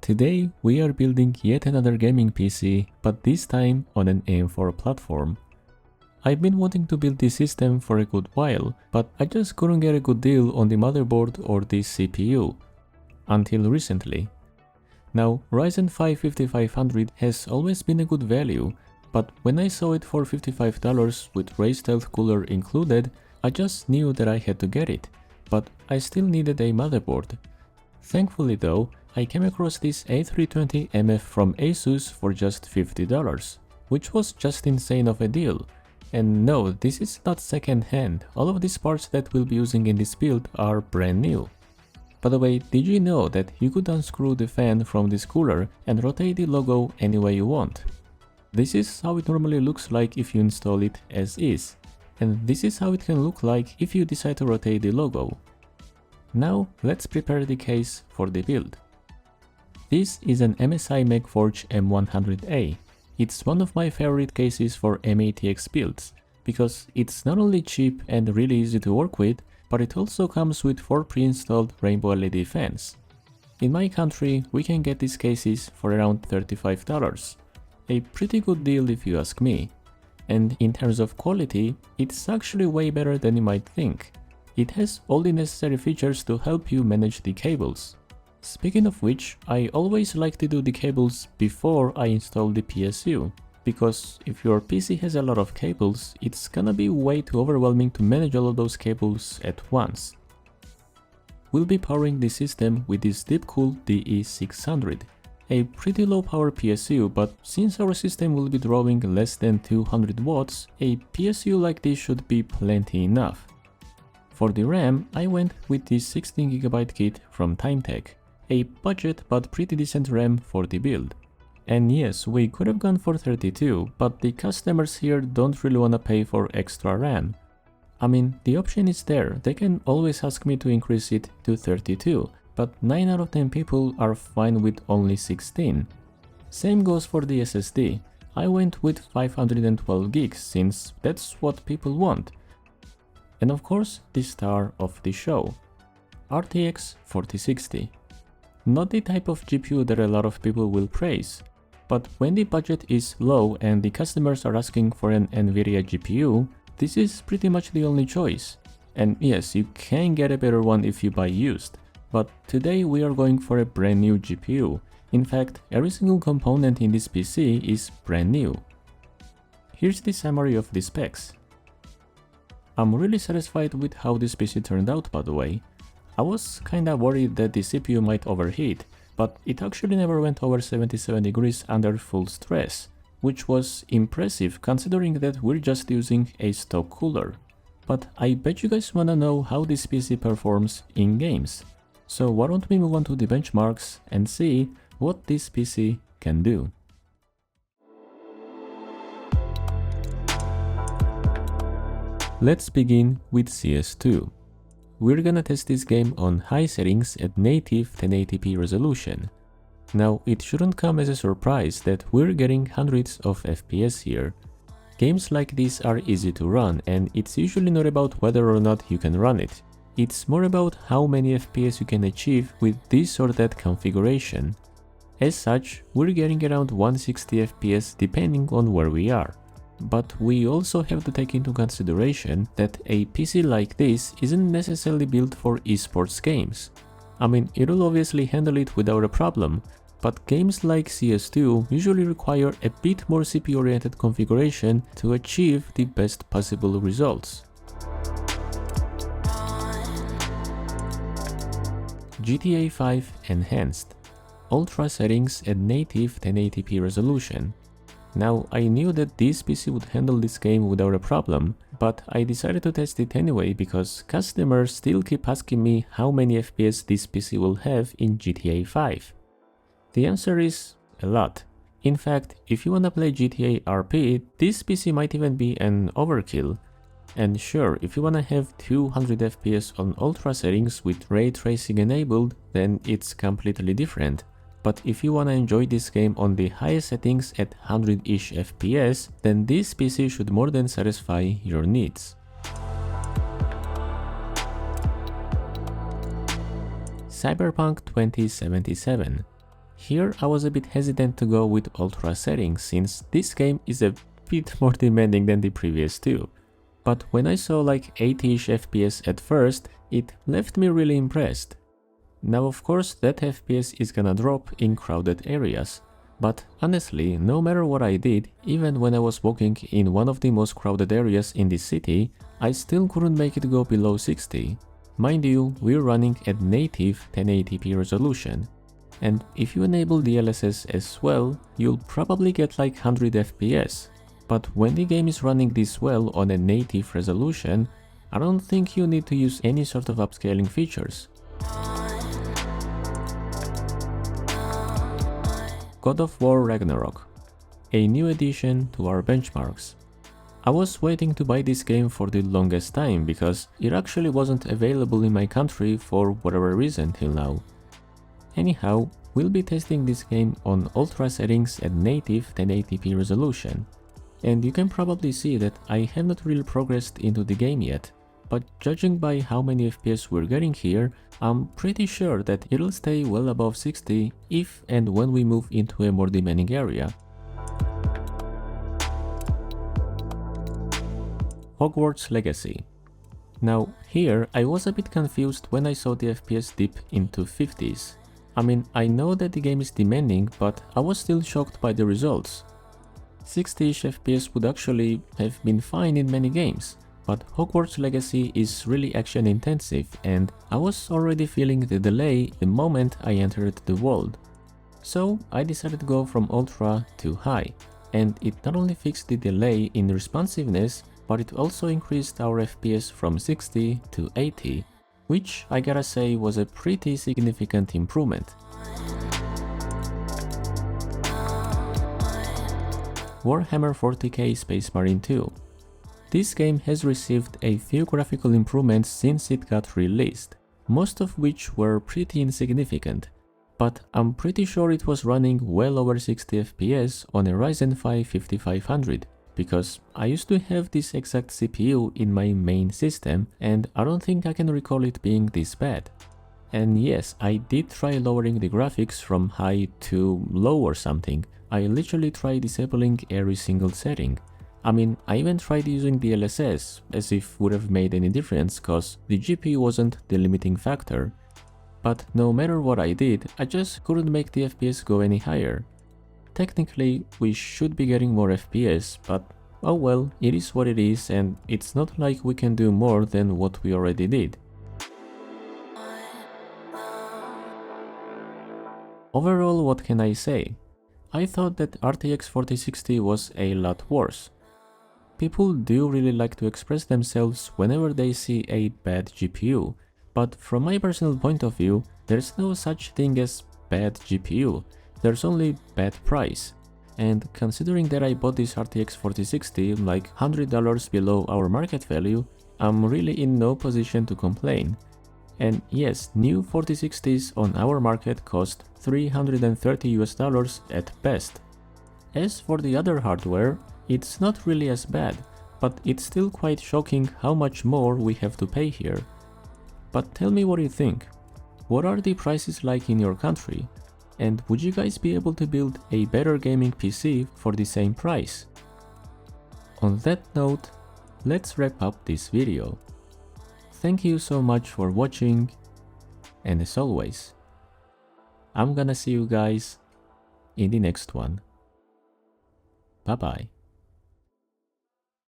Today we are building yet another gaming PC, but this time on an AM4 platform. I've been wanting to build this system for a good while, but I just couldn't get a good deal on the motherboard or the CPU. Until recently. Now, Ryzen 5 5500 has always been a good value, but when I saw it for $55 with Wraith stealth cooler included, I just knew that I had to get it, but I still needed a motherboard. Thankfully though, I came across this A320MF from Asus for just $50, which was just insane of a deal. And no, this is not second hand, all of these parts that we'll be using in this build are brand new. By the way, did you know that you could unscrew the fan from this cooler and rotate the logo any way you want? This is how it normally looks like if you install it as is, and this is how it can look like if you decide to rotate the logo. Now let's prepare the case for the build. This is an MSI MechForge M100A. It's one of my favorite cases for MATX builds, because it's not only cheap and really easy to work with, but it also comes with 4 pre-installed rainbow LED fans. In my country, we can get these cases for around $35. A pretty good deal if you ask me. And in terms of quality, it's actually way better than you might think. It has all the necessary features to help you manage the cables. Speaking of which, I always like to do the cables before I install the PSU, because if your PC has a lot of cables, it's gonna be way too overwhelming to manage all of those cables at once. We'll be powering the system with this DeepCool DE600, a pretty low power PSU, but since our system will be drawing less than 200 watts, a PSU like this should be plenty enough. For the RAM, I went with this 16GB kit from Timetec, a budget but pretty decent RAM for the build. And yes, we could have gone for 32, but the customers here don't really wanna pay for extra RAM. I mean, the option is there, they can always ask me to increase it to 32, but 9 out of 10 people are fine with only 16. Same goes for the SSD. I went with 512 gigs since that's what people want. And of course, the star of the show, RTX 4060. Not the type of GPU that a lot of people will praise, but when the budget is low and the customers are asking for an Nvidia GPU, this is pretty much the only choice. And yes, you can get a better one if you buy used, but today we are going for a brand new GPU. In fact, every single component in this PC is brand new. Here's the summary of the specs. I'm really satisfied with how this PC turned out, by the way. I was kinda worried that the CPU might overheat, but it actually never went over 77 degrees under full stress, which was impressive considering that we're just using a stock cooler. But I bet you guys wanna know how this PC performs in games. So why don't we move on to the benchmarks and see what this PC can do. Let's begin with CS2. We're gonna test this game on high settings at native 1080p resolution. Now, it shouldn't come as a surprise that we're getting hundreds of FPS here. Games like this are easy to run, and it's usually not about whether or not you can run it. It's more about how many FPS you can achieve with this or that configuration. As such, we're getting around 160 FPS depending on where we are. But we also have to take into consideration that a PC like this isn't necessarily built for esports games. I mean, it'll obviously handle it without a problem, but games like CS2 usually require a bit more CPU-oriented configuration to achieve the best possible results. GTA 5 Enhanced. Ultra settings at native 1080p resolution. Now, I knew that this PC would handle this game without a problem, but I decided to test it anyway because customers still keep asking me how many FPS this PC will have in GTA 5. The answer is a lot. In fact, if you wanna play GTA RP, this PC might even be an overkill. And sure, if you wanna have 200 FPS on ultra settings with ray tracing enabled, then it's completely different. But if you wanna enjoy this game on the highest settings at 100-ish FPS, then this PC should more than satisfy your needs. Cyberpunk 2077. Here I was a bit hesitant to go with ultra settings since this game is a bit more demanding than the previous two. But when I saw like 80ish FPS at first, it left me really impressed. Now of course that FPS is gonna drop in crowded areas, but honestly, no matter what I did, even when I was walking in one of the most crowded areas in the city, I still couldn't make it go below 60. Mind you, we're running at native 1080p resolution. And if you enable DLSS as well, you'll probably get like 100 FPS. But when the game is running this well on a native resolution, I don't think you need to use any sort of upscaling features. God of War Ragnarök, a new addition to our benchmarks. I was waiting to buy this game for the longest time because it actually wasn't available in my country for whatever reason till now. Anyhow, we'll be testing this game on ultra settings at native 1080p resolution. And you can probably see that I have not really progressed into the game yet, but judging by how many FPS we're getting here, I'm pretty sure that it'll stay well above 60 if and when we move into a more demanding area. Hogwarts Legacy. Now here I was a bit confused when I saw the FPS dip into 50s. I mean, I know that the game is demanding, but I was still shocked by the results. 60ish FPS would actually have been fine in many games, but Hogwarts Legacy is really action intensive and I was already feeling the delay the moment I entered the world. So I decided to go from ultra to high, and it not only fixed the delay in responsiveness, but it also increased our FPS from 60 to 80, which I gotta say was a pretty significant improvement. Warhammer 40k Space Marine 2. This game has received a few graphical improvements since it got released, most of which were pretty insignificant, but I'm pretty sure it was running well over 60 FPS on a Ryzen 5 5500, because I used to have this exact CPU in my main system and I don't think I can recall it being this bad. And yes, I did try lowering the graphics from high to low or something. I literally tried disabling every single setting. I mean, I even tried using DLSS, as if would have made any difference cause the GPU wasn't the limiting factor. But no matter what I did, I just couldn't make the FPS go any higher. Technically, we should be getting more FPS, but oh well, it is what it is and it's not like we can do more than what we already did. Overall, what can I say? I thought that RTX 4060 was a lot worse. People do really like to express themselves whenever they see a bad GPU, but from my personal point of view, there's no such thing as bad GPU, there's only bad price. And considering that I bought this RTX 4060 like $100 below our market value, I'm really in no position to complain. And yes, new 4060s on our market cost $330 at best. As for the other hardware, it's not really as bad, but it's still quite shocking how much more we have to pay here. But tell me what you think. What are the prices like in your country? And would you guys be able to build a better gaming PC for the same price? On that note, let's wrap up this video. Thank you so much for watching, and as always, I'm gonna see you guys in the next one. Bye bye.